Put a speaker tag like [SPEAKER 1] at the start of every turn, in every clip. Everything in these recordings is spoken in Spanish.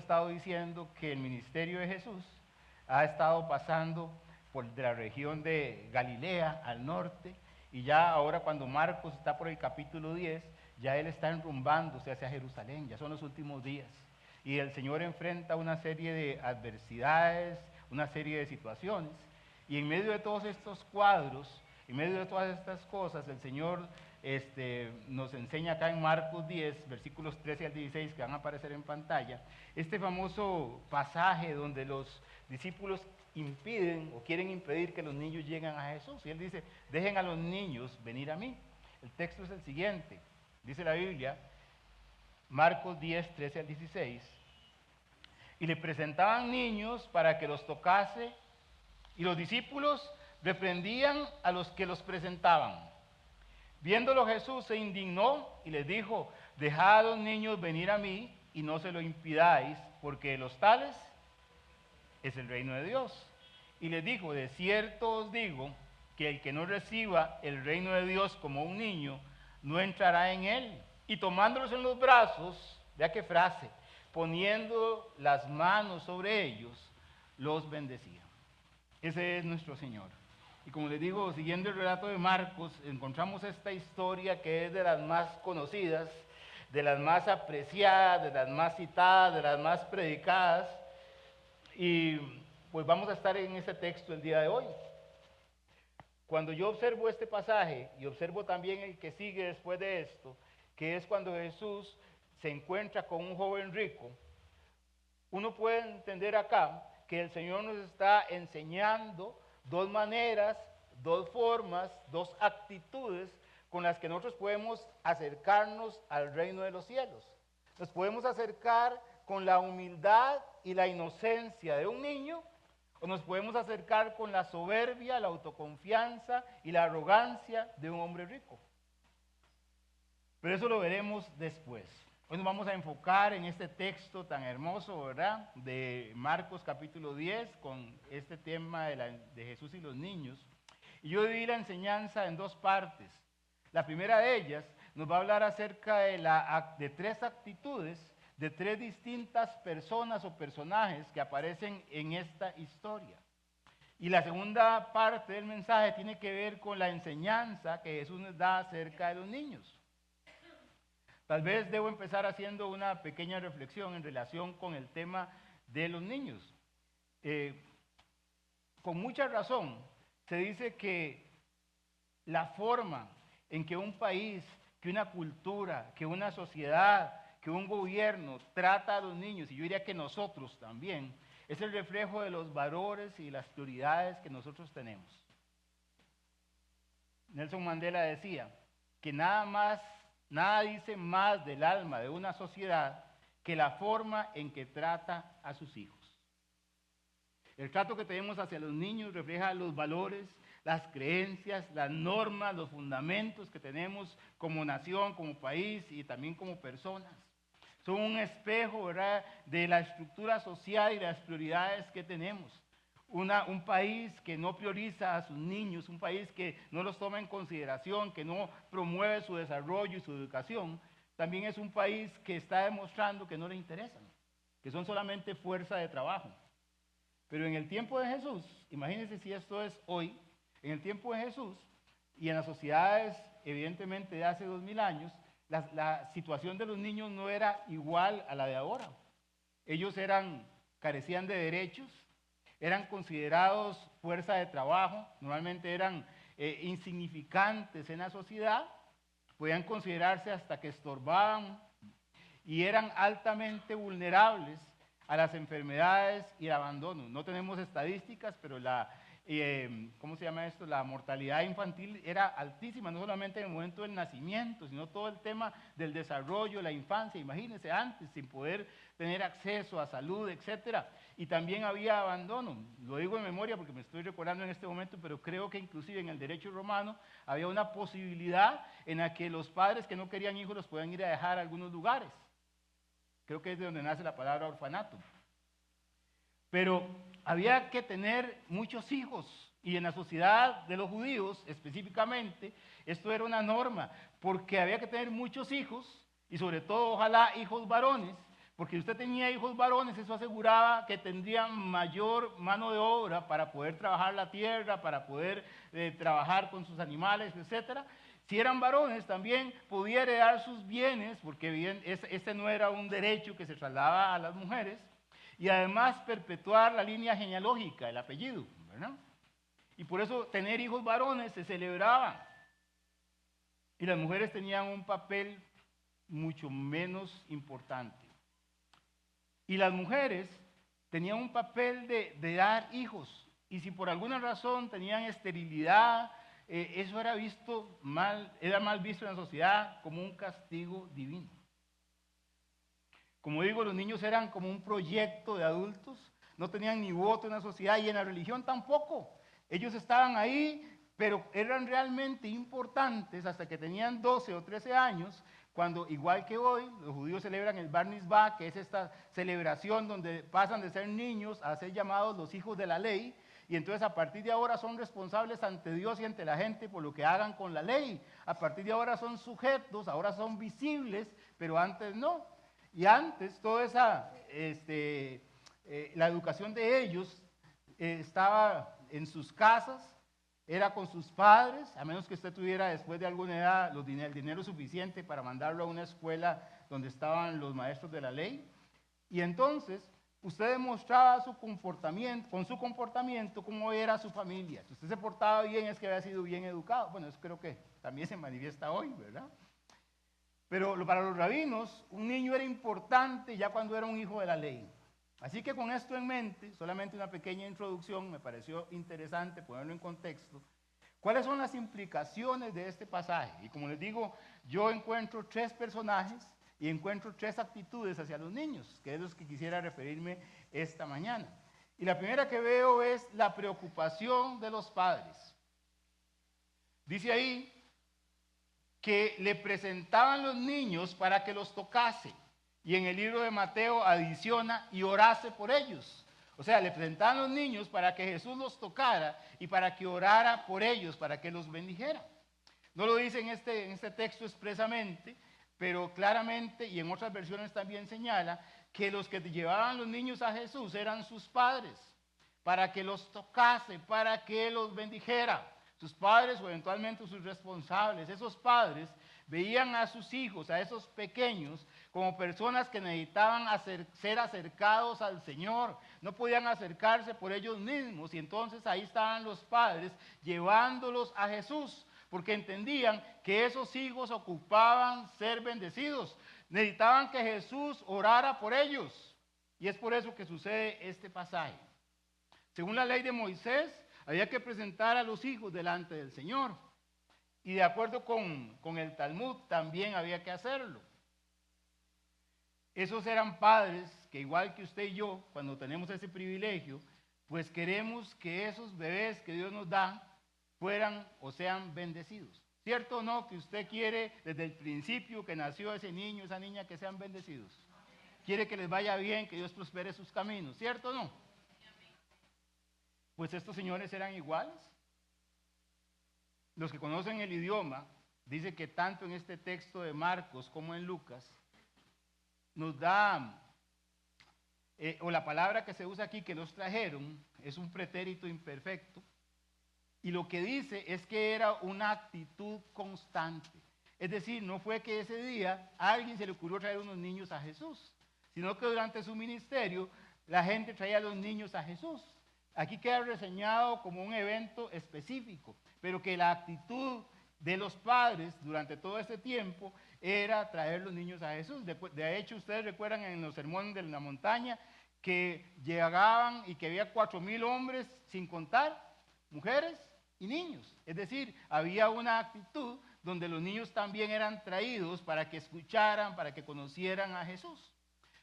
[SPEAKER 1] estado diciendo que el ministerio de Jesús ha estado pasando por de la región de Galilea al norte, y ya ahora cuando Marcos está por el capítulo 10, ya él está enrumbándose hacia Jerusalén, ya son los últimos días. Y el Señor enfrenta una serie de adversidades, una serie de situaciones, y en medio de todos estos cuadros, en medio de todas estas cosas, el Señor nos enseña acá en Marcos 10, versículos 13 al 16, que van a aparecer en pantalla, este famoso pasaje donde los discípulos impiden o quieren impedir que los niños lleguen a Jesús. Y él dice, dejen a los niños venir a mí. El texto es el siguiente, dice la Biblia, Marcos 10, 13 al 16, y le presentaban niños para que los tocase, y los discípulos reprendían a los que los presentaban. Viéndolo Jesús se indignó y les dijo, dejad a los niños venir a mí y no se lo impidáis, porque de los tales es el reino de Dios. Y les dijo, de cierto os digo, que el que no reciba el reino de Dios como un niño, no entrará en él. Y tomándolos en los brazos, vea qué frase, poniendo las manos sobre ellos, los bendecía. Ese es nuestro Señor. Y como les digo, siguiendo el relato de Marcos, encontramos esta historia que es de las más conocidas, de las más apreciadas, de las más citadas, de las más predicadas. Y pues vamos a estar en este texto el día de hoy. Cuando yo observo este pasaje y observo también el que sigue después de esto, que es cuando Jesús se encuentra con un joven rico, uno puede entender acá que el Señor nos está enseñando dos maneras, dos formas, dos actitudes con las que nosotros podemos acercarnos al reino de los cielos. Nos podemos acercar con la humildad y la inocencia de un niño, o nos podemos acercar con la soberbia, la autoconfianza y la arrogancia de un hombre rico. Pero eso lo veremos después. Hoy nos vamos a enfocar en este texto tan hermoso, ¿verdad? De Marcos capítulo 10, con este tema de Jesús y los niños. Y yo dividí la enseñanza en dos partes. La primera de ellas nos va a hablar acerca de tres actitudes de tres distintas personas o personajes que aparecen en esta historia. Y la segunda parte del mensaje tiene que ver con la enseñanza que Jesús nos da acerca de los niños. Tal vez debo empezar haciendo una pequeña reflexión en relación con el tema de los niños. Con mucha razón se dice que la forma en que un país, que una cultura, que una sociedad, que un gobierno trata a los niños, y yo diría que nosotros también, es el reflejo de los valores y las prioridades que nosotros tenemos. Nelson Mandela decía que nada dice más del alma de una sociedad que la forma en que trata a sus hijos. El trato que tenemos hacia los niños refleja los valores, las creencias, las normas, los fundamentos que tenemos como nación, como país y también como personas. Son un espejo, ¿verdad?, de la estructura social y las prioridades que tenemos. Un país que no prioriza a sus niños, un país que no los toma en consideración, que no promueve su desarrollo y su educación, también es un país que está demostrando que no le interesan, que son solamente fuerza de trabajo. Pero en el tiempo de Jesús, imagínense si esto es hoy, en el tiempo de Jesús y en las sociedades evidentemente de hace 2000 años, la situación de los niños no era igual a la de ahora. Ellos carecían de derechos, eran considerados fuerza de trabajo, normalmente eran insignificantes en la sociedad, podían considerarse hasta que estorbaban y eran altamente vulnerables a las enfermedades y el abandono. No tenemos estadísticas, pero ¿cómo se llama esto? La mortalidad infantil era altísima, no solamente en el momento del nacimiento, sino todo el tema del desarrollo, la infancia, imagínense antes, sin poder tener acceso a salud, etcétera. Y también había abandono, lo digo en memoria porque me estoy recordando en este momento, pero creo que inclusive en el derecho romano había una posibilidad en la que los padres que no querían hijos los podían ir a dejar a algunos lugares. Creo que es de donde nace la palabra orfanato. Pero había que tener muchos hijos, y en la sociedad de los judíos específicamente, esto era una norma, porque había que tener muchos hijos, y sobre todo ojalá hijos varones, Porque si usted tenía hijos varones, eso aseguraba que tendrían mayor mano de obra para poder trabajar la tierra, para poder trabajar con sus animales, etc. Si eran varones, también podía heredar sus bienes, porque bien, este no era un derecho que se trasladaba a las mujeres, y además perpetuar la línea genealógica, el apellido, ¿verdad? Y por eso tener hijos varones se celebraba. Y las mujeres tenían un papel mucho menos importante. Y las mujeres tenían un papel de dar hijos. Y si por alguna razón tenían esterilidad, eso era mal visto en la sociedad como un castigo divino. Como digo, los niños eran como un proyecto de adultos, no tenían ni voto en la sociedad y en la religión tampoco. Ellos estaban ahí, pero eran realmente importantes hasta que tenían 12 o 13 años, cuando, igual que hoy, los judíos celebran el Bar Mitzvah, que es esta celebración donde pasan de ser niños a ser llamados los hijos de la ley, y entonces a partir de ahora son responsables ante Dios y ante la gente por lo que hagan con la ley. A partir de ahora son sujetos, ahora son visibles, pero antes no. Y antes toda esa, la educación de ellos estaba en sus casas, era con sus padres, a menos que usted tuviera después de alguna edad el dinero suficiente para mandarlo a una escuela donde estaban los maestros de la ley. Y entonces usted demostraba con su comportamiento cómo era su familia. Si usted se portaba bien es que había sido bien educado. Bueno, eso creo que también se manifiesta hoy, ¿verdad? Pero para los rabinos, un niño era importante ya cuando era un hijo de la ley. Así que con esto en mente, solamente una pequeña introducción, me pareció interesante ponerlo en contexto. ¿Cuáles son las implicaciones de este pasaje? Y como les digo, yo encuentro 3 personajes y encuentro 3 actitudes hacia los niños, que es los que quisiera referirme esta mañana. Y la primera que veo es la preocupación de los padres. Dice ahí que le presentaban los niños para que los tocase. Y en el libro de Mateo adiciona y orase por ellos. O sea, le presentaban los niños para que Jesús los tocara y para que orara por ellos, para que los bendijera. No lo dice en este texto expresamente, pero claramente y en otras versiones también señala que los que llevaban los niños a Jesús eran sus padres, para que los tocase, para que los bendijera. Sus padres o eventualmente sus responsables, esos padres veían a sus hijos, a esos pequeños, como personas que necesitaban ser acercados al Señor. No podían acercarse por ellos mismos y entonces ahí estaban los padres llevándolos a Jesús, porque entendían que esos hijos ocupaban ser bendecidos. Necesitaban que Jesús orara por ellos. Y es por eso que sucede este pasaje. Según la ley de Moisés, había que presentar a los hijos delante del Señor. Y de acuerdo con el Talmud, también había que hacerlo. Esos eran padres que, igual que usted y yo, cuando tenemos ese privilegio, pues queremos que esos bebés que Dios nos da fueran o sean bendecidos. ¿Cierto o no que usted quiere desde el principio que nació ese niño, esa niña, que sean bendecidos? Quiere que les vaya bien, que Dios prospere sus caminos, ¿cierto o no? Pues estos señores eran iguales. Los que conocen el idioma, dice que tanto en este texto de Marcos como en Lucas, nos da, o la palabra que se usa aquí, que los trajeron, es un pretérito imperfecto, y lo que dice es que era una actitud constante. Es decir, no fue que ese día a alguien se le ocurrió traer unos niños a Jesús, sino que durante su ministerio la gente traía a los niños a Jesús. Aquí queda reseñado como un evento específico, pero que la actitud de los padres durante todo este tiempo era traer los niños a Jesús. De hecho, ustedes recuerdan en los sermones de la montaña que llegaban y que había 4,000 hombres, sin contar mujeres y niños. Es decir, había una actitud donde los niños también eran traídos para que escucharan, para que conocieran a Jesús.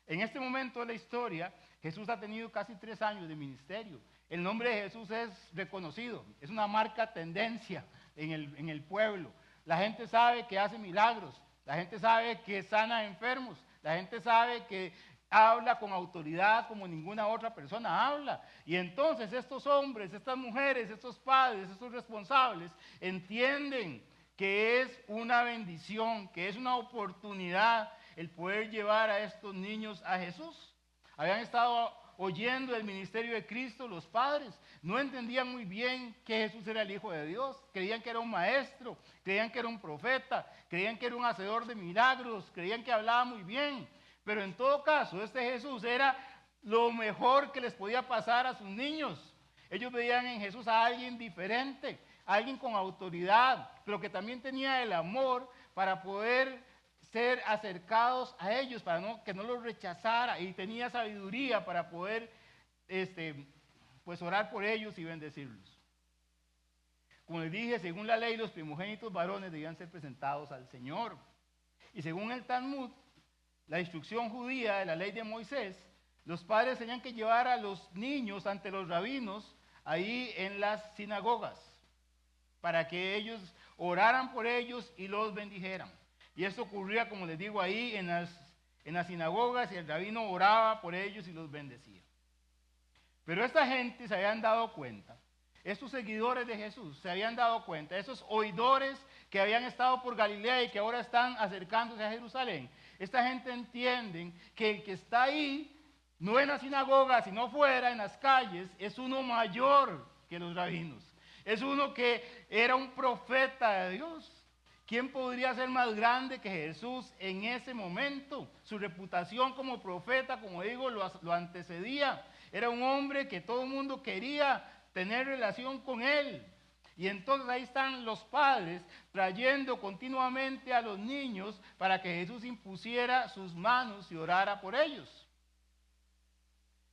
[SPEAKER 1] En este momento de la historia, Jesús ha tenido casi 3 años de ministerio. El nombre de Jesús es reconocido, es una marca tendencia en el pueblo. La gente sabe que hace milagros, la gente sabe que sana enfermos, la gente sabe que habla con autoridad como ninguna otra persona habla. Y entonces estos hombres, estas mujeres, estos padres, estos responsables entienden que es una bendición, que es una oportunidad el poder llevar a estos niños a Jesús. Habían estado oyendo el ministerio de Cristo los padres. No entendían muy bien que Jesús era el Hijo de Dios. Creían que era un maestro, creían que era un profeta, creían que era un hacedor de milagros, creían que hablaba muy bien. Pero en todo caso, este Jesús era lo mejor que les podía pasar a sus niños. Ellos veían en Jesús a alguien diferente, a alguien con autoridad, pero que también tenía el amor para poder ser acercados a ellos, para que no los rechazara, y tenía sabiduría para poder pues orar por ellos y bendecirlos. Como les dije, según la ley, los primogénitos varones debían ser presentados al Señor. Y según el Talmud, la instrucción judía de la ley de Moisés, los padres tenían que llevar a los niños ante los rabinos ahí en las sinagogas, para que ellos oraran por ellos y los bendijeran. Y esto ocurría, como les digo, ahí en las sinagogas, y el rabino oraba por ellos y los bendecía. Pero esta gente se habían dado cuenta, estos seguidores de Jesús se habían dado cuenta, esos oidores que habían estado por Galilea y que ahora están acercándose a Jerusalén, esta gente entiende que el que está ahí, no en la sinagoga, sino fuera, en las calles, es uno mayor que los rabinos. Es uno que era un profeta de Dios. ¿Quién podría ser más grande que Jesús en ese momento? Su reputación como profeta, como digo, lo antecedía. Era un hombre que todo el mundo quería tener relación con él. Y entonces ahí están los padres trayendo continuamente a los niños para que Jesús impusiera sus manos y orara por ellos.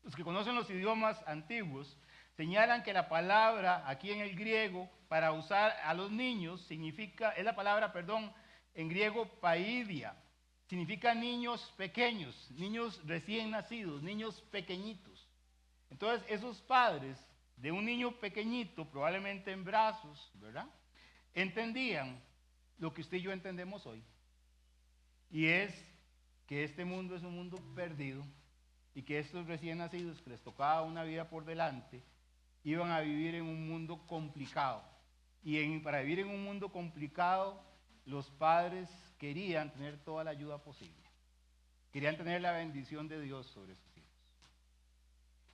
[SPEAKER 1] Los que conocen los idiomas antiguos señalan que la palabra aquí en el griego para usar a los niños es la palabra, en griego paidia. Significa niños pequeños, niños recién nacidos, niños pequeñitos. Entonces esos padres de un niño pequeñito, probablemente en brazos, ¿verdad?, entendían lo que usted y yo entendemos hoy. Y es que este mundo es un mundo perdido y que estos recién nacidos que les tocaba una vida por delante iban a vivir en un mundo complicado. Y para vivir en un mundo complicado, los padres querían tener toda la ayuda posible. Querían tener la bendición de Dios sobre sus hijos.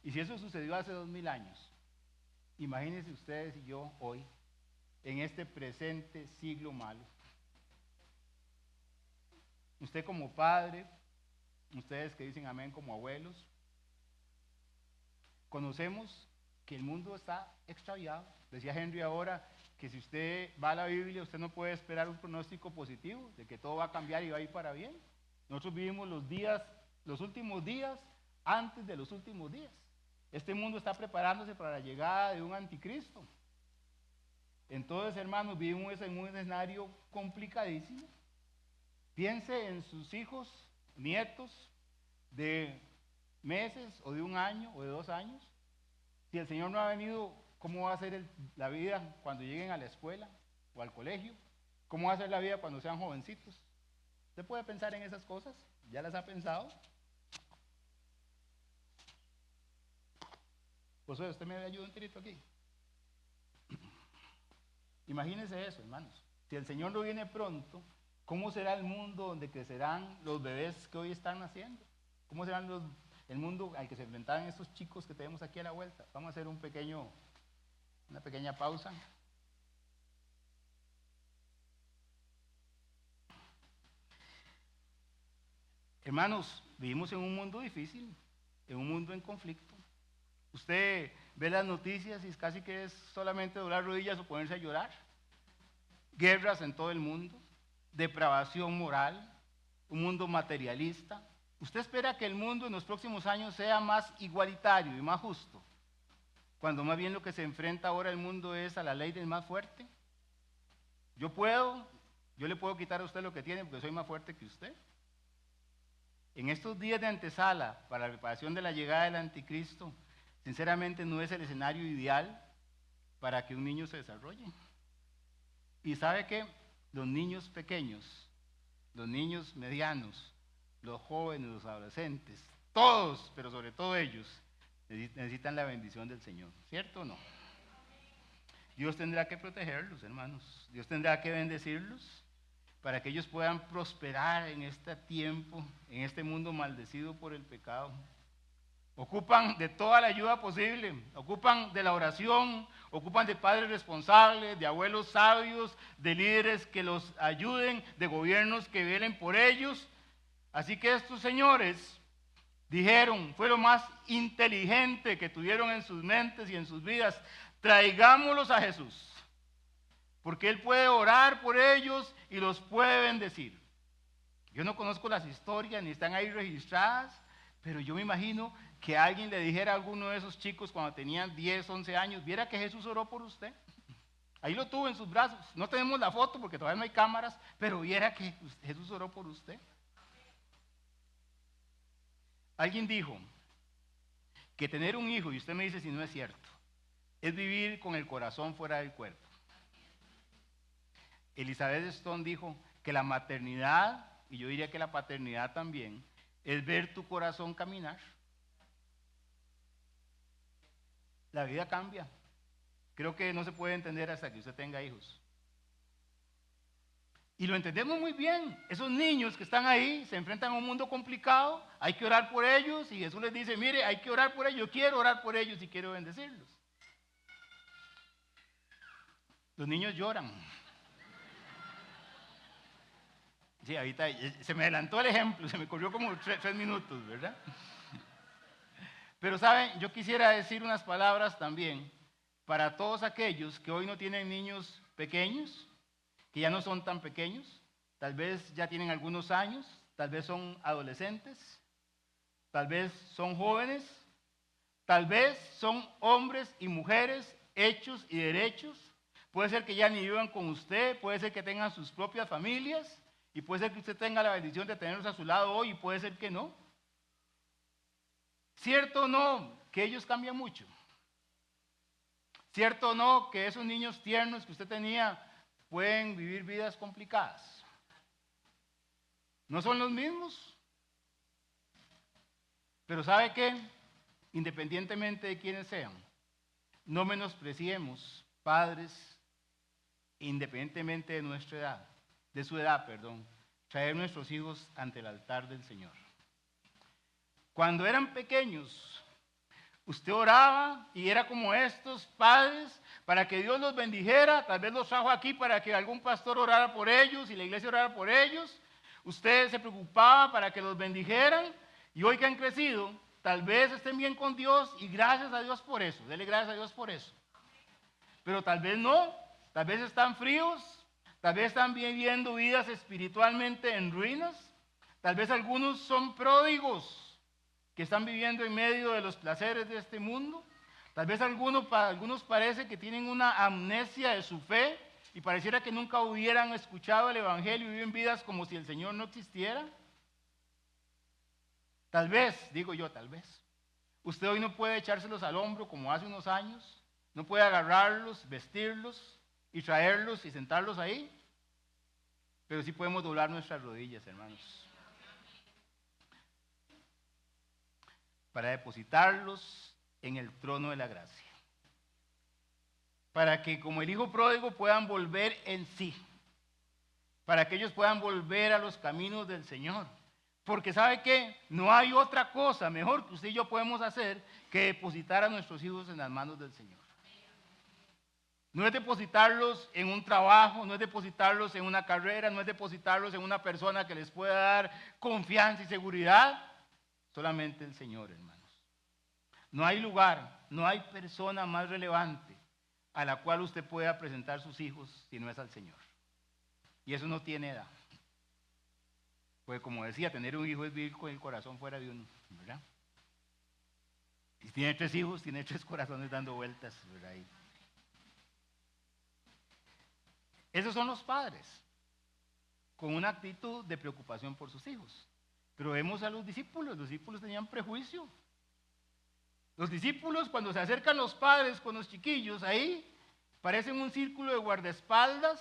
[SPEAKER 1] Y si eso sucedió hace 2000 años, imagínense ustedes y yo hoy, en este presente siglo malo. Usted como padre, ustedes que dicen amén como abuelos, conocemos que el mundo está extraviado. Decía Henry ahora que si usted va a la Biblia, usted no puede esperar un pronóstico positivo de que todo va a cambiar y va a ir para bien. Nosotros vivimos los últimos días antes de los últimos días. Este mundo está preparándose para la llegada de un anticristo. Entonces, hermanos, vivimos en un escenario complicadísimo. Piense en sus hijos, nietos de meses o de 1 año o de 2 años. Si el Señor no ha venido, ¿cómo va a ser la vida cuando lleguen a la escuela o al colegio? ¿Cómo va a ser la vida cuando sean jovencitos? ¿Usted puede pensar en esas cosas? ¿Ya las ha pensado? Pues usted me ayuda un tirito aquí. Imagínense eso, hermanos. Si el Señor no viene pronto, ¿cómo será el mundo donde crecerán los bebés que hoy están naciendo? ¿Cómo será el mundo al que se enfrentarán estos chicos que tenemos aquí a la vuelta? Vamos a hacer una pequeña pausa. Hermanos, vivimos en un mundo difícil, en un mundo en conflicto. Usted ve las noticias y casi que es solamente doblar rodillas o ponerse a llorar. Guerras en todo el mundo, depravación moral, un mundo materialista. ¿Usted espera que el mundo en los próximos años sea más igualitario y más justo? Cuando más bien lo que se enfrenta ahora el mundo es a la ley del más fuerte. Yo le puedo quitar a usted lo que tiene porque soy más fuerte que usted. En estos días de antesala para la preparación de la llegada del anticristo, sinceramente no es el escenario ideal para que un niño se desarrolle. Y sabe que los niños pequeños, los niños medianos, los jóvenes, los adolescentes, todos, pero sobre todo ellos, necesitan la bendición del Señor, ¿cierto o no? Dios tendrá que protegerlos, hermanos. Dios tendrá que bendecirlos para que ellos puedan prosperar en este tiempo, en este mundo maldecido por el pecado. Ocupan de toda la ayuda posible, ocupan de la oración, ocupan de padres responsables, de abuelos sabios, de líderes que los ayuden, de gobiernos que velen por ellos. Así que estos señores dijeron, fue lo más inteligente que tuvieron en sus mentes y en sus vidas: traigámoslos a Jesús, porque Él puede orar por ellos y los puede bendecir. Yo no conozco las historias, ni están ahí registradas, pero yo me imagino que alguien le dijera a alguno de esos chicos cuando tenían 10, 11 años, viera que Jesús oró por usted. Ahí lo tuvo en sus brazos. No tenemos la foto porque todavía no hay cámaras, pero viera que Jesús oró por usted. Alguien dijo que tener un hijo, y usted me dice si no es cierto, es vivir con el corazón fuera del cuerpo. Elizabeth Stone dijo que la maternidad, y yo diría que la paternidad también, es ver tu corazón caminar. La vida cambia. Creo que no se puede entender hasta que usted tenga hijos. Y lo entendemos muy bien. Esos niños que están ahí se enfrentan a un mundo complicado, hay que orar por ellos, y Jesús les dice, mire, hay que orar por ellos, yo quiero orar por ellos y quiero bendecirlos. Los niños lloran. Sí, ahorita se me adelantó el ejemplo, se me corrió como 3 minutos, ¿verdad? Pero saben, yo quisiera decir unas palabras también para todos aquellos que hoy no tienen niños pequeños, que ya no son tan pequeños, tal vez ya tienen algunos años, tal vez son adolescentes, tal vez son jóvenes, tal vez son hombres y mujeres hechos y derechos. Puede ser que ya ni vivan con usted, puede ser que tengan sus propias familias, y puede ser que usted tenga la bendición de tenerlos a su lado hoy, y puede ser que no. ¿Cierto o no que ellos cambian mucho? ¿Cierto o no que esos niños tiernos que usted tenía pueden vivir vidas complicadas? ¿No son los mismos? Pero ¿sabe qué? Independientemente de quiénes sean, no menospreciemos padres, independientemente de nuestra edad, de su edad, traer nuestros hijos ante el altar del Señor. Cuando eran pequeños, usted oraba y era como estos padres para que Dios los bendijera. Tal vez los trajo aquí para que algún pastor orara por ellos y la iglesia orara por ellos. Usted se preocupaba para que los bendijeran, y hoy que han crecido, tal vez estén bien con Dios y gracias a Dios por eso. Dele gracias a Dios por eso. Pero tal vez no, tal vez están fríos, tal vez están viviendo vidas espiritualmente en ruinas, tal vez algunos son pródigos que están viviendo en medio de los placeres de este mundo. Tal vez algunos parece que tienen una amnesia de su fe y pareciera que nunca hubieran escuchado el Evangelio y viven vidas como si el Señor no existiera. Tal vez, digo yo, tal vez, usted hoy no puede echárselos al hombro como hace unos años, no puede agarrarlos, vestirlos y traerlos y sentarlos ahí, pero sí podemos doblar nuestras rodillas, hermanos, para depositarlos en el trono de la gracia, para que como el hijo pródigo puedan volver en sí, para que ellos puedan volver a los caminos del Señor, porque ¿sabe qué? No hay otra cosa mejor que usted y yo podemos hacer que depositar a nuestros hijos en las manos del Señor. No es depositarlos en un trabajo, no es depositarlos en una carrera, no es depositarlos en una persona que les pueda dar confianza y seguridad, solamente el Señor, hermanos. No hay lugar, no hay persona más relevante a la cual usted pueda presentar sus hijos si no es al Señor. Y eso no tiene edad. Pues como decía, tener un hijo es vivir con el corazón fuera de uno, ¿verdad? Y si tiene 3 hijos, tiene 3 corazones dando vueltas, ¿verdad? Esos son los padres, con una actitud de preocupación por sus hijos. Pero vemos a los discípulos tenían prejuicio. Los discípulos, cuando se acercan los padres con los chiquillos, ahí parecen un círculo de guardaespaldas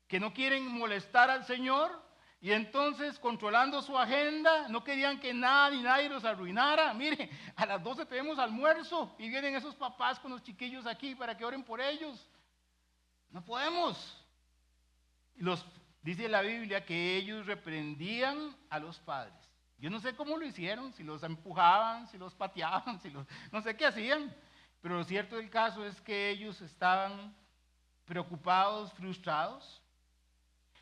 [SPEAKER 1] que no quieren molestar al Señor, y entonces, controlando su agenda, no querían que nada ni nadie los arruinara. Mire, a las 12 tenemos almuerzo y vienen esos papás con los chiquillos aquí para que oren por ellos. No podemos. Y los dice la Biblia que ellos reprendían a los padres. Yo no sé cómo lo hicieron, si los empujaban, si los pateaban, no sé qué hacían, pero lo cierto del caso es que ellos estaban preocupados, frustrados.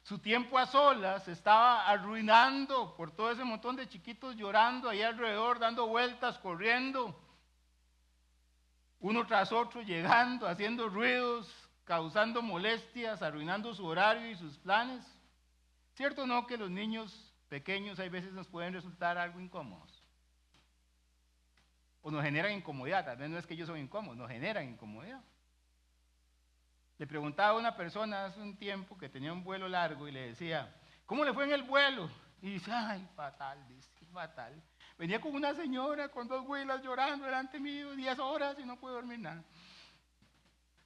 [SPEAKER 1] Su tiempo a solas se estaba arruinando por todo ese montón de chiquitos llorando ahí alrededor, dando vueltas, corriendo, uno tras otro, llegando, haciendo ruidos, causando molestias, arruinando su horario y sus planes. ¿Cierto o no que los niños pequeños hay veces nos pueden resultar algo incómodos? O nos generan incomodidad, tal vez no es que ellos son incómodos, nos generan incomodidad. Le preguntaba a una persona hace un tiempo que tenía un vuelo largo y le decía, ¿cómo le fue en el vuelo? Y dice, ay, fatal, dice, fatal. Venía con una señora con 2 güelas llorando delante mío 10 horas y no pude dormir nada.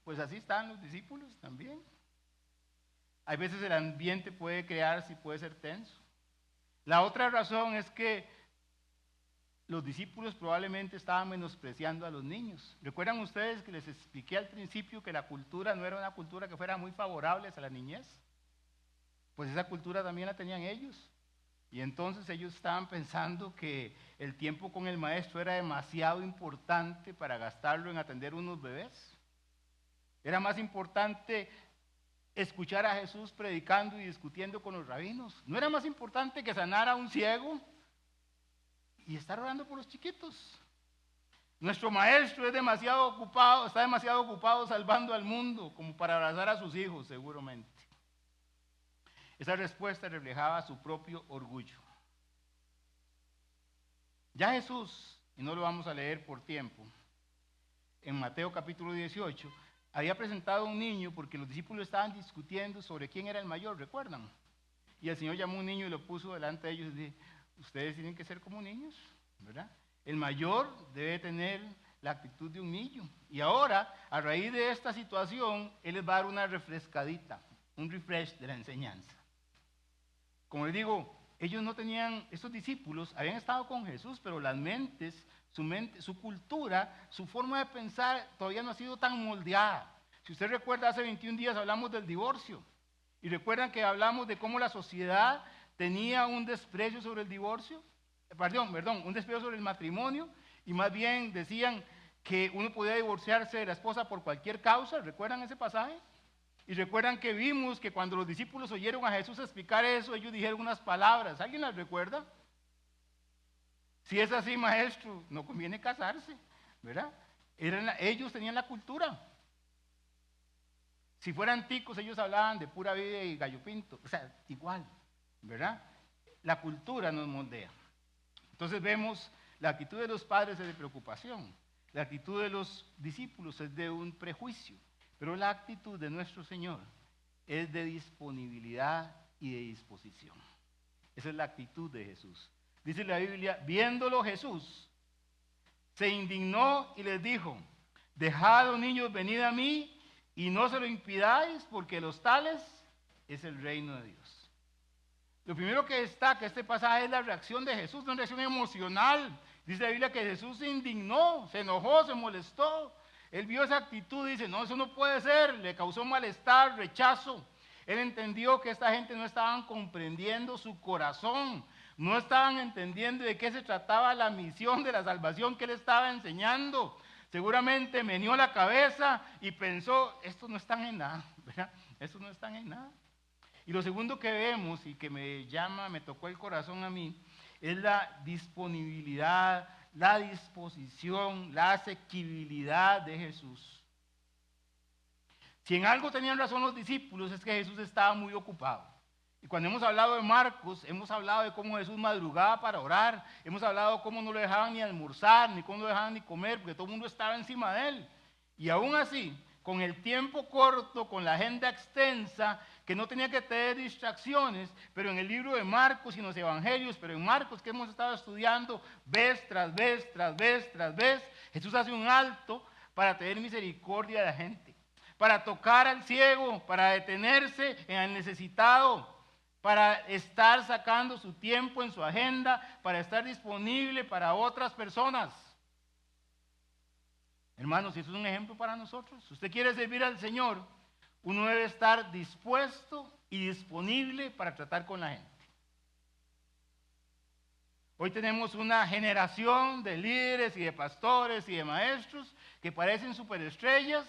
[SPEAKER 1] Pues así están los discípulos también. Hay veces el ambiente puede crearse y puede ser tenso. La otra razón es que los discípulos probablemente estaban menospreciando a los niños. ¿Recuerdan ustedes que les expliqué al principio que la cultura no era una cultura que fuera muy favorable a la niñez? Pues esa cultura también la tenían ellos. Y entonces ellos estaban pensando que el tiempo con el maestro era demasiado importante para gastarlo en atender unos bebés. Era más importante escuchar a Jesús predicando y discutiendo con los rabinos. ¿No era más importante que sanar a un ciego y estar orando por los chiquitos? Nuestro maestro es demasiado ocupado, está demasiado ocupado salvando al mundo como para abrazar a sus hijos, seguramente. Esa respuesta reflejaba su propio orgullo. Ya Jesús, y no lo vamos a leer por tiempo, en Mateo capítulo 18, había presentado a un niño porque los discípulos estaban discutiendo sobre quién era el mayor, ¿recuerdan? Y el Señor llamó a un niño y lo puso delante de ellos y dijo, ustedes tienen que ser como niños, ¿verdad? El mayor debe tener la actitud de un niño. Y ahora, a raíz de esta situación, Él les va a dar una refrescadita, un refresh de la enseñanza. Como les digo, ellos no tenían, estos discípulos habían estado con Jesús, pero las mentes, su cultura, su forma de pensar todavía no ha sido tan moldeada. Si usted recuerda, hace 21 días hablamos del divorcio. Y recuerdan que hablamos de cómo la sociedad tenía un desprecio sobre el divorcio, un desprecio sobre el matrimonio, y más bien decían que uno podía divorciarse de la esposa por cualquier causa. ¿Recuerdan ese pasaje? Y recuerdan que vimos que cuando los discípulos oyeron a Jesús explicar eso, ellos dijeron unas palabras. ¿Alguien las recuerda? Si es así, maestro, no conviene casarse, ¿verdad? Ellos tenían la cultura. Si fueran ticos, ellos hablaban de pura vida y gallo pinto. O sea, igual, ¿verdad? La cultura nos moldea. Entonces vemos, la actitud de los padres es de preocupación. La actitud de los discípulos es de un prejuicio. Pero la actitud de nuestro Señor es de disponibilidad y de disposición. Esa es la actitud de Jesús. Dice la Biblia, viéndolo Jesús, se indignó y les dijo, dejad, oh niños, venid a mí y no se lo impidáis, porque los tales es el reino de Dios. Lo primero que destaca este pasaje es la reacción de Jesús, una reacción emocional. Dice la Biblia que Jesús se indignó, se enojó, se molestó. Él vio esa actitud y dice, no, eso no puede ser, le causó malestar, rechazo. Él entendió que esta gente no estaban comprendiendo su corazón, no estaban entendiendo de qué se trataba la misión de la salvación que él estaba enseñando. Seguramente meneó la cabeza y pensó, estos no están en nada, ¿verdad? Estos no están en nada. Y lo segundo que vemos y que me tocó el corazón a mí, es la disponibilidad, la disposición, la asequibilidad de Jesús. Si en algo tenían razón los discípulos es que Jesús estaba muy ocupado. Y cuando hemos hablado de Marcos, hemos hablado de cómo Jesús madrugaba para orar, hemos hablado de cómo no lo dejaban ni almorzar, ni cómo no lo dejaban ni comer, porque todo el mundo estaba encima de él. Y aún así, con el tiempo corto, con la agenda extensa, que no tenía que tener distracciones, pero en el libro de Marcos y en los evangelios, pero en Marcos que hemos estado estudiando vez tras vez, tras vez, tras vez, Jesús hace un alto para tener misericordia de la gente, para tocar al ciego, para detenerse en el necesitado, para estar sacando su tiempo en su agenda, para estar disponible para otras personas. Hermanos, eso es un ejemplo para nosotros. Si usted quiere servir al Señor, uno debe estar dispuesto y disponible para tratar con la gente. Hoy tenemos una generación de líderes y de pastores y de maestros que parecen superestrellas,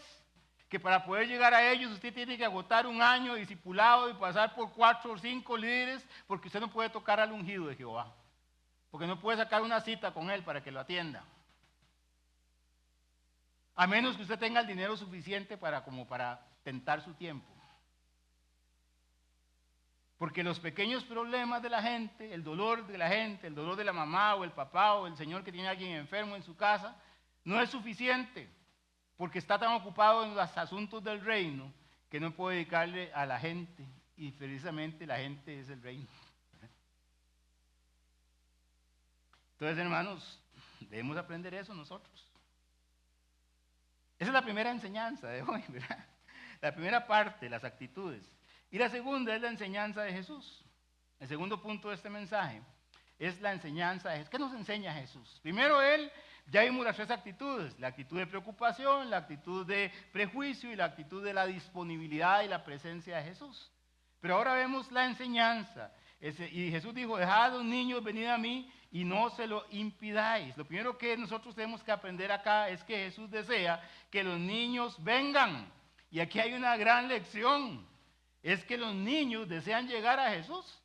[SPEAKER 1] que para poder llegar a ellos usted tiene que agotar un año de discipulado y pasar por 4 o 5 líderes, porque usted no puede tocar al ungido de Jehová, porque no puede sacar una cita con él para que lo atienda. A menos que usted tenga el dinero suficiente para tentar su tiempo. Porque los pequeños problemas de la gente, el dolor de la gente, el dolor de la mamá o el papá o el señor que tiene a alguien enfermo en su casa, no es suficiente, porque está tan ocupado en los asuntos del reino que no puede dedicarle a la gente, y precisamente la gente es el reino. Entonces, hermanos, debemos aprender eso nosotros. Esa es la primera enseñanza de hoy, ¿verdad? La primera parte, las actitudes. Y la segunda es la enseñanza de Jesús. El segundo punto de este mensaje es la enseñanza de Jesús. ¿Qué nos enseña Jesús? Primero ya vimos las 3 actitudes: la actitud de preocupación, la actitud de prejuicio y la actitud de la disponibilidad y la presencia de Jesús. Pero ahora vemos la enseñanza. Y Jesús dijo: dejad a los niños, venid a mí y no se lo impidáis. Lo primero que nosotros tenemos que aprender acá es que Jesús desea que los niños vengan. Y aquí hay una gran lección. Es que los niños desean llegar a Jesús.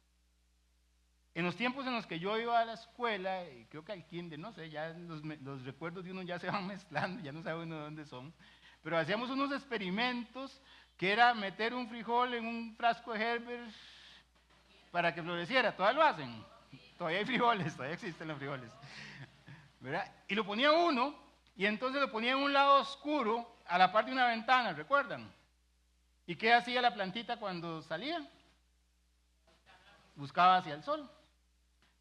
[SPEAKER 1] En los tiempos en los que yo iba a la escuela, y creo que al kinder, no sé, ya los recuerdos de uno ya se van mezclando, ya no sabe uno de dónde son, pero hacíamos unos experimentos que era meter un frijol en un frasco de Herbert para que floreciera. Todavía lo hacen, todavía hay frijoles, todavía existen los frijoles, ¿verdad? Y lo ponía uno, y entonces lo ponía en un lado oscuro, a la parte de una ventana, ¿recuerdan? ¿Y qué hacía la plantita cuando salía? Buscaba hacia el sol.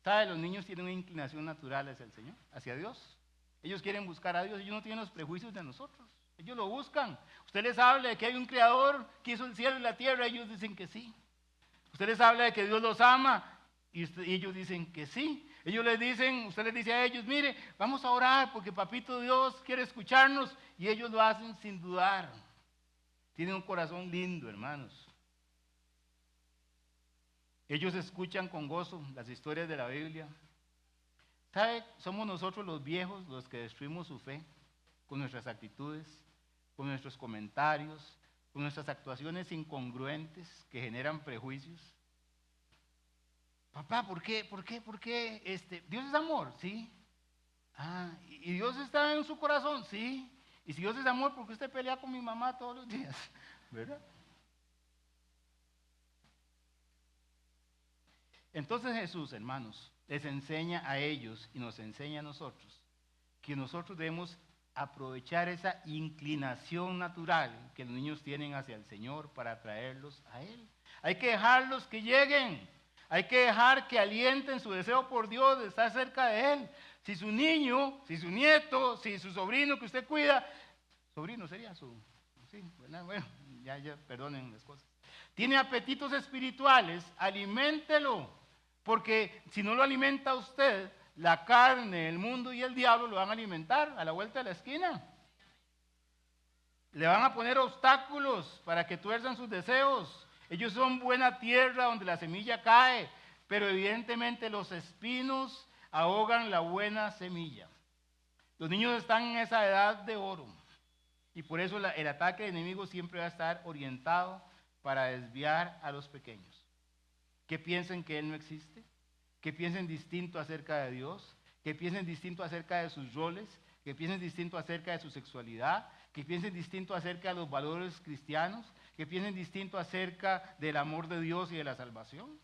[SPEAKER 1] ¿Sabe? Los niños tienen una inclinación natural hacia el Señor, hacia Dios. Ellos quieren buscar a Dios, ellos no tienen los prejuicios de nosotros. Ellos lo buscan. Usted les habla de que hay un creador que hizo el cielo y la tierra, ellos dicen que sí. Usted les habla de que Dios los ama y ellos dicen que sí. Usted les dice a ellos: mire, vamos a orar porque papito Dios quiere escucharnos, y ellos lo hacen sin dudar. Tienen un corazón lindo, hermanos. Ellos escuchan con gozo las historias de la Biblia. ¿Sabe? Somos nosotros los viejos los que destruimos su fe con nuestras actitudes, con nuestros comentarios, con nuestras actuaciones incongruentes que generan prejuicios. Papá, ¿por qué? Dios es amor, sí. ¿Y Dios está en su corazón? Sí. Y si Dios es amor, ¿por qué usted pelea con mi mamá todos los días? ¿Verdad? Entonces Jesús, hermanos, les enseña a ellos y nos enseña a nosotros que nosotros debemos aprovechar esa inclinación natural que los niños tienen hacia el Señor para atraerlos a Él. Hay que dejarlos que lleguen. Hay que dejar que alienten su deseo por Dios de estar cerca de Él. Si su niño, si su nieto, si su sobrino que usted cuida, sobrino sería sí, bueno, ya perdonen las cosas. Tiene apetitos espirituales, aliméntelo, porque si no lo alimenta usted, la carne, el mundo y el diablo lo van a alimentar a la vuelta de la esquina. Le van a poner obstáculos para que tuerzan sus deseos. Ellos son buena tierra donde la semilla cae, pero evidentemente los espinos ahogan la buena semilla. Los niños están en esa edad de oro, y por eso el ataque del enemigo siempre va a estar orientado para desviar a los pequeños. Que piensen que Él no existe, que piensen distinto acerca de Dios, que piensen distinto acerca de sus roles, que piensen distinto acerca de su sexualidad, que piensen distinto acerca de los valores cristianos, que piensen distinto acerca del amor de Dios y de la salvación.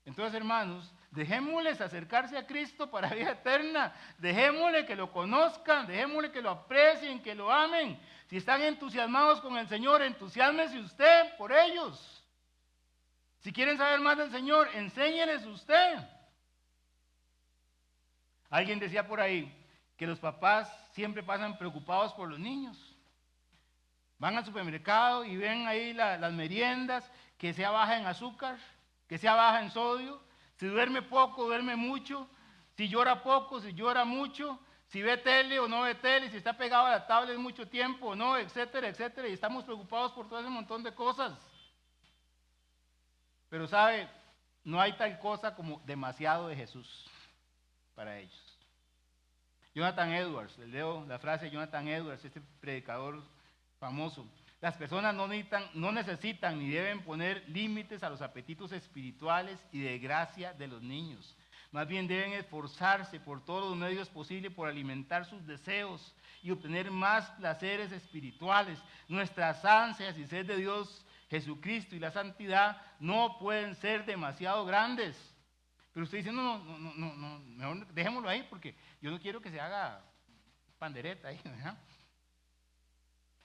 [SPEAKER 1] Entonces, hermanos, dejémosles acercarse a Cristo para vida eterna. Dejémosle que lo conozcan, dejémosle que lo aprecien, que lo amen. Si están entusiasmados con el Señor, entusiásmese usted por ellos. Si quieren saber más del Señor, enséñeles usted. Alguien decía por ahí que los papás siempre pasan preocupados por los niños. Van al supermercado y ven ahí las meriendas, que sea baja en azúcar, que sea baja en sodio, si duerme poco, duerme mucho, si llora poco, si llora mucho, si ve tele o no ve tele, si está pegado a la tablet mucho tiempo o no, etcétera, etcétera. Y estamos preocupados por todo ese montón de cosas. Pero sabe, no hay tal cosa como demasiado de Jesús para ellos. Jonathan Edwards, les leo la frase de Jonathan Edwards, este predicador famoso. Las personas no necesitan ni deben poner límites a los apetitos espirituales y de gracia de los niños. Más bien deben esforzarse por todos los medios posibles por alimentar sus deseos y obtener más placeres espirituales. Nuestras ansias y sed de Dios, Jesucristo y la santidad no pueden ser demasiado grandes. Pero usted dice, no, mejor dejémoslo ahí porque yo no quiero que se haga pandereta ahí, ¿verdad?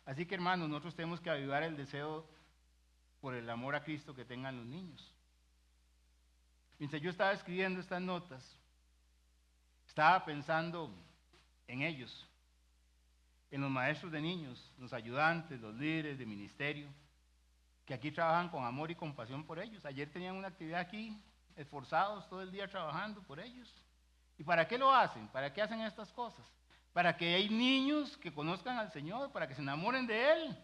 [SPEAKER 1] Así que hermanos, nosotros tenemos que avivar el deseo por el amor a Cristo que tengan los niños. Mientras yo estaba escribiendo estas notas, estaba pensando en ellos, en los maestros de niños, los ayudantes, los líderes de ministerio, que aquí trabajan con amor y compasión por ellos. Ayer tenían una actividad aquí, esforzados todo el día trabajando por ellos. ¿Y para qué lo hacen? ¿Para qué hacen estas cosas? Para que hay niños que conozcan al Señor, para que se enamoren de Él,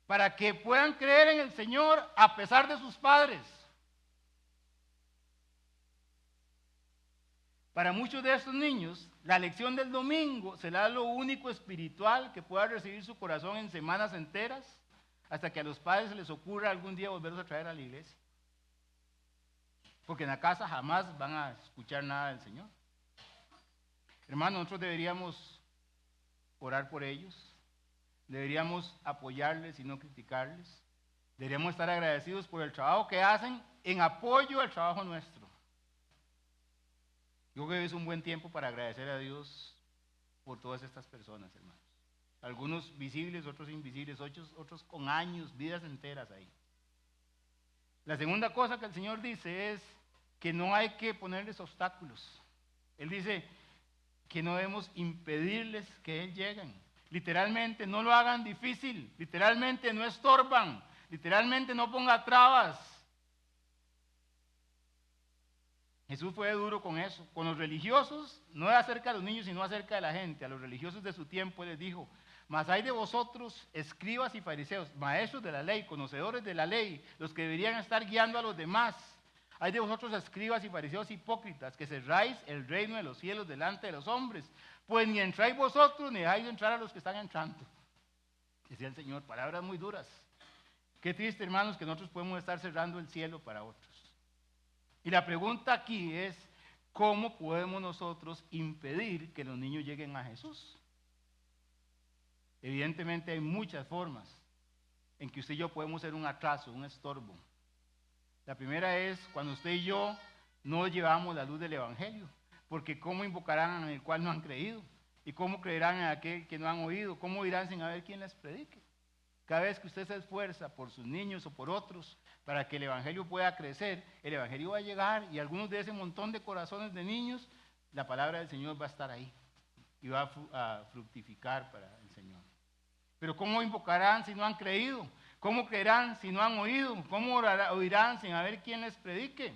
[SPEAKER 1] para que puedan creer en el Señor a pesar de sus padres. Para muchos de estos niños, la lección del domingo será lo único espiritual que pueda recibir su corazón en semanas enteras, hasta que a los padres se les ocurra algún día volverlos a traer a la iglesia. Porque en la casa jamás van a escuchar nada del Señor. Hermanos, nosotros deberíamos orar por ellos, deberíamos apoyarles y no criticarles, deberíamos estar agradecidos por el trabajo que hacen en apoyo al trabajo nuestro. Yo creo que es un buen tiempo para agradecer a Dios por todas estas personas, hermanos. Algunos visibles, otros invisibles, otros con años, vidas enteras ahí. La segunda cosa que el Señor dice es que no hay que ponerles obstáculos. Él dice que no debemos impedirles que Él lleguen. Literalmente, no lo hagan difícil. Literalmente, no estorban. Literalmente, no ponga trabas. Jesús fue duro con eso. Con los religiosos, no acerca de los niños, sino acerca de la gente. A los religiosos de su tiempo les dijo: mas hay de vosotros, escribas y fariseos, maestros de la ley, conocedores de la ley, los que deberían estar guiando a los demás. Hay de vosotros, escribas y fariseos hipócritas, que cerráis el reino de los cielos delante de los hombres, pues ni entráis vosotros, ni dejáis de entrar a los que están entrando. Decía el Señor, palabras muy duras. Qué triste, hermanos, que nosotros podemos estar cerrando el cielo para otros. Y la pregunta aquí es, ¿cómo podemos nosotros impedir que los niños lleguen a Jesús? Evidentemente hay muchas formas en que usted y yo podemos ser un atraso, un estorbo. La primera es cuando usted y yo no llevamos la luz del Evangelio, porque ¿cómo invocarán en el cual no han creído? ¿Y cómo creerán en aquel que no han oído? ¿Cómo irán sin haber quien les predique? Cada vez que usted se esfuerza por sus niños o por otros para que el Evangelio pueda crecer, el Evangelio va a llegar y algunos de ese montón de corazones de niños, la palabra del Señor va a estar ahí y va a fructificar para el Señor. Pero ¿cómo invocarán si no han creído? ¿Cómo creerán si no han oído? ¿Cómo oirán sin haber quien les predique?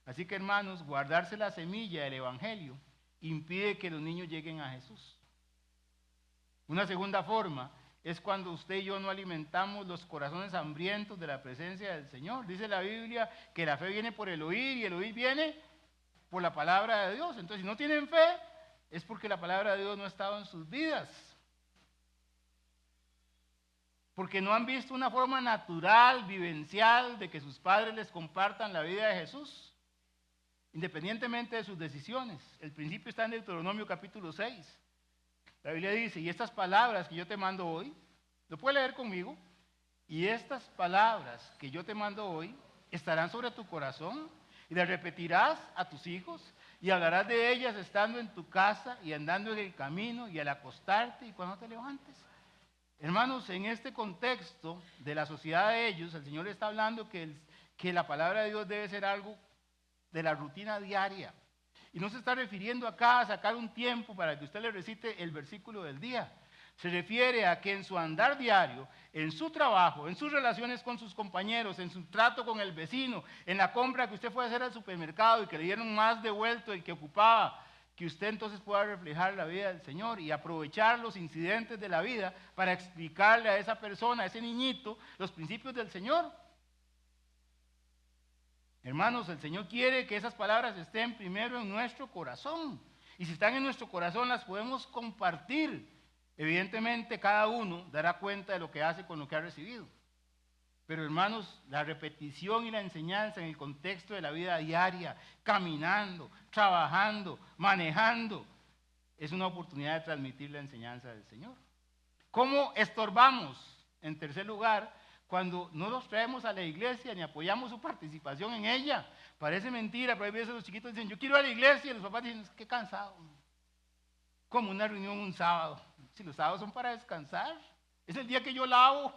[SPEAKER 1] Así que, hermanos, guardarse la semilla del Evangelio impide que los niños lleguen a Jesús. Una segunda forma es cuando usted y yo no alimentamos los corazones hambrientos de la presencia del Señor. Dice la Biblia que la fe viene por el oír y el oír viene por la palabra de Dios. Entonces, si no tienen fe, es porque la palabra de Dios no ha estado en sus vidas. Porque no han visto una forma natural, vivencial, de que sus padres les compartan la vida de Jesús, independientemente de sus decisiones. El principio está en Deuteronomio capítulo 6. La Biblia dice, y estas palabras que yo te mando hoy, lo puedes leer conmigo, y estas palabras que yo te mando hoy estarán sobre tu corazón, y las repetirás a tus hijos, y hablarás de ellas estando en tu casa, y andando en el camino, y al acostarte, y cuando te levantes. Hermanos, en este contexto de la sociedad de ellos, el Señor está hablando que la palabra de Dios debe ser algo de la rutina diaria. Y no se está refiriendo acá a sacar un tiempo para que usted le recite el versículo del día. Se refiere a que en su andar diario, en su trabajo, en sus relaciones con sus compañeros, en su trato con el vecino, en la compra que usted fue a hacer al supermercado y que le dieron más devuelto el que ocupaba, que usted entonces pueda reflejar la vida del Señor y aprovechar los incidentes de la vida para explicarle a esa persona, a ese niñito, los principios del Señor. Hermanos, el Señor quiere que esas palabras estén primero en nuestro corazón. Y si están en nuestro corazón, las podemos compartir. Evidentemente, cada uno dará cuenta de lo que hace con lo que ha recibido. Pero hermanos, la repetición y la enseñanza en el contexto de la vida diaria, caminando, trabajando, manejando, es una oportunidad de transmitir la enseñanza del Señor. ¿Cómo estorbamos? En tercer lugar, cuando no los traemos a la iglesia ni apoyamos su participación en ella. Parece mentira, pero hay veces los chiquitos dicen, yo quiero ir a la iglesia, y los papás dicen, qué cansado. Como una reunión un sábado. Si los sábados son para descansar, es el día que yo lavo.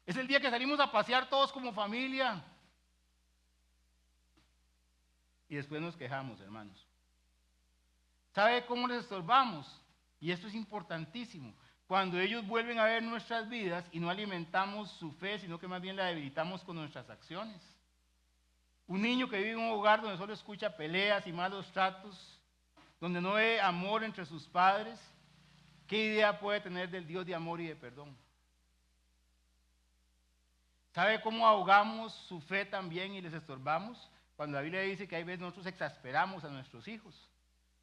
[SPEAKER 1] Es el día que salimos a pasear todos como familia. Y después nos quejamos, hermanos. ¿Sabe cómo les estorbamos? Y esto es importantísimo. Cuando ellos vuelven a ver nuestras vidas y no alimentamos su fe, sino que más bien la debilitamos con nuestras acciones. Un niño que vive en un hogar donde solo escucha peleas y malos tratos, donde no ve amor entre sus padres, ¿qué idea puede tener del Dios de amor y de perdón? ¿Sabe cómo ahogamos su fe también y les estorbamos? Cuando la Biblia dice que hay veces nosotros exasperamos a nuestros hijos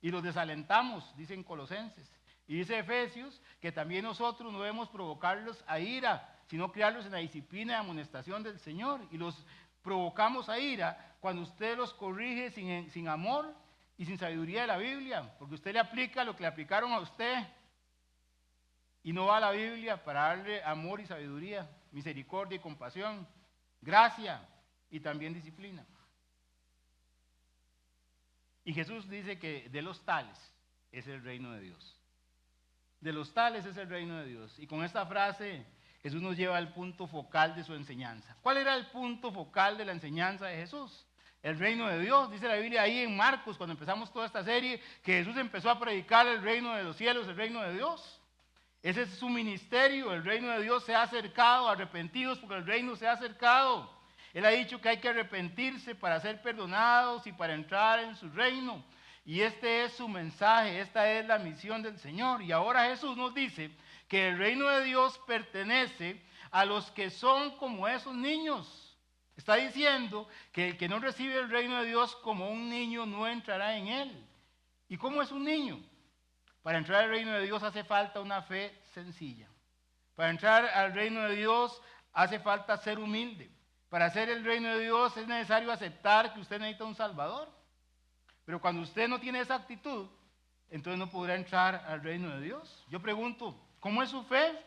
[SPEAKER 1] y los desalentamos, dicen Colosenses. Y dice Efesios que también nosotros no debemos provocarlos a ira, sino criarlos en la disciplina y amonestación del Señor. Y los provocamos a ira cuando usted los corrige sin amor y sin sabiduría de la Biblia, porque usted le aplica lo que le aplicaron a usted y no va a la Biblia para darle amor y sabiduría, misericordia y compasión, gracia y también disciplina. Y Jesús dice que de los tales es el reino de Dios. De los tales es el reino de Dios. Y con esta frase Jesús nos lleva al punto focal de su enseñanza. ¿Cuál era el punto focal de la enseñanza de Jesús? El reino de Dios. Dice la Biblia ahí en Marcos, cuando empezamos toda esta serie, que Jesús empezó a predicar el reino de los cielos, el reino de Dios. Ese es su ministerio. El reino de Dios se ha acercado, arrepentidos porque el reino se ha acercado. Él ha dicho que hay que arrepentirse para ser perdonados y para entrar en su reino. Y este es su mensaje, esta es la misión del Señor. Y ahora Jesús nos dice que el reino de Dios pertenece a los que son como esos niños. Está diciendo que el que no recibe el reino de Dios como un niño no entrará en él. ¿Y cómo es un niño? Para entrar al reino de Dios hace falta una fe sencilla. Para entrar al reino de Dios hace falta ser humilde. Para hacer el reino de Dios es necesario aceptar que usted necesita un Salvador. Pero cuando usted no tiene esa actitud, entonces no podrá entrar al reino de Dios. Yo pregunto, ¿cómo es su fe?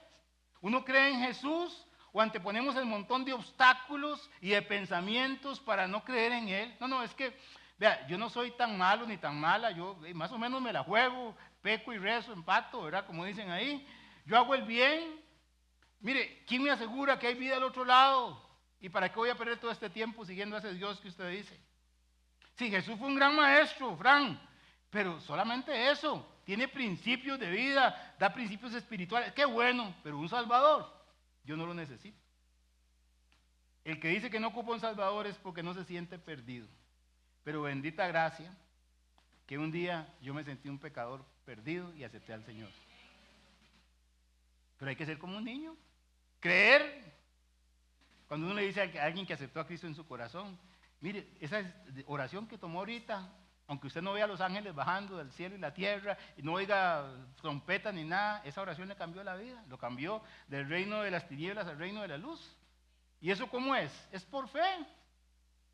[SPEAKER 1] ¿Uno cree en Jesús o anteponemos el montón de obstáculos y de pensamientos para no creer en Él? No, es que, vea, yo no soy tan malo ni tan mala, yo más o menos me la juego, peco y rezo, empato, ¿verdad? Como dicen ahí. Yo hago el bien. Mire, ¿quién me asegura que hay vida al otro lado? ¿Y para qué voy a perder todo este tiempo siguiendo a ese Dios que usted dice? Sí, Jesús fue un gran maestro, Fran, pero solamente eso. Tiene principios de vida, da principios espirituales. Qué bueno, pero un Salvador, yo no lo necesito. El que dice que no ocupa un Salvador es porque no se siente perdido. Pero bendita gracia que un día yo me sentí un pecador perdido y acepté al Señor. Pero hay que ser como un niño. Creer. Cuando uno le dice a alguien que aceptó a Cristo en su corazón, mire, esa oración que tomó ahorita, aunque usted no vea a los ángeles bajando del cielo y la tierra, y no oiga trompeta ni nada, esa oración le cambió la vida, lo cambió del reino de las tinieblas al reino de la luz. ¿Y eso cómo es? Es por fe,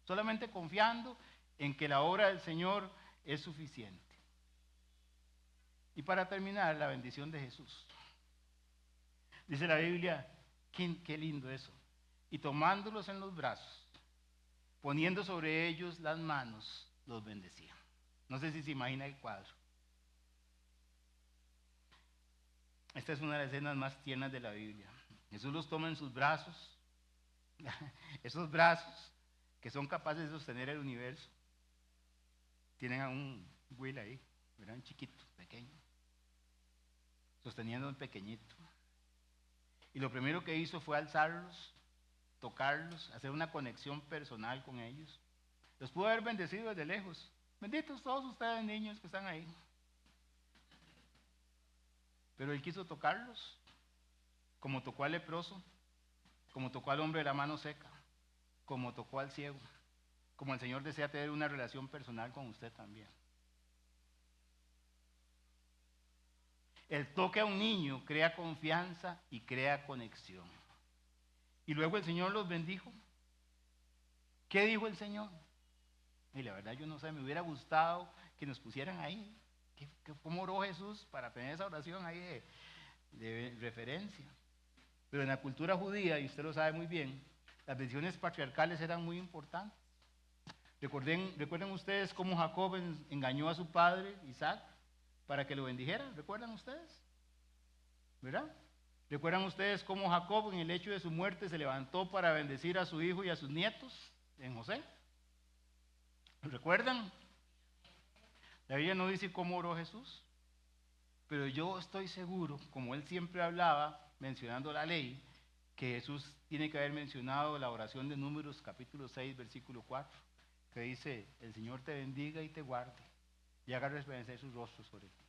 [SPEAKER 1] solamente confiando en que la obra del Señor es suficiente. Y para terminar, la bendición de Jesús. Dice la Biblia, qué lindo eso. Y tomándolos en los brazos, poniendo sobre ellos las manos, los bendecía. No sé si se imagina el cuadro. Esta es una de las escenas más tiernas de la Biblia. Jesús los toma en sus brazos, esos brazos que son capaces de sostener el universo. Tienen a un Will ahí, ¿verdad? Un chiquito, pequeño, sosteniendo un pequeñito. Y lo primero que hizo fue alzarlos, tocarlos, hacer una conexión personal con ellos. Los pudo haber bendecido desde lejos. Benditos todos ustedes, niños que están ahí. Pero Él quiso tocarlos, como tocó al leproso, como tocó al hombre de la mano seca. como tocó al ciego, como el Señor desea tener una relación personal con usted también. El toque a un niño crea confianza y crea conexión. Y luego el Señor los bendijo. ¿Qué dijo el Señor? Y la verdad yo no sé, me hubiera gustado que nos pusieran ahí. ¿Cómo oró Jesús para tener esa oración ahí de referencia? Pero en la cultura judía, y usted lo sabe muy bien, las bendiciones patriarcales eran muy importantes. ¿Recuerden ustedes cómo Jacob engañó a su padre Isaac para que lo bendijera? ¿Recuerdan ustedes? ¿Verdad? ¿Recuerdan ustedes cómo Jacob en el hecho de su muerte se levantó para bendecir a su hijo y a sus nietos en José? ¿Recuerdan? La Biblia no dice cómo oró Jesús, pero yo estoy seguro, como él siempre hablaba, mencionando la ley, que Jesús tiene que haber mencionado la oración de Números capítulo 6, versículo 4, que dice, el Señor te bendiga y te guarde, y haga resplandecer sus rostros sobre ti.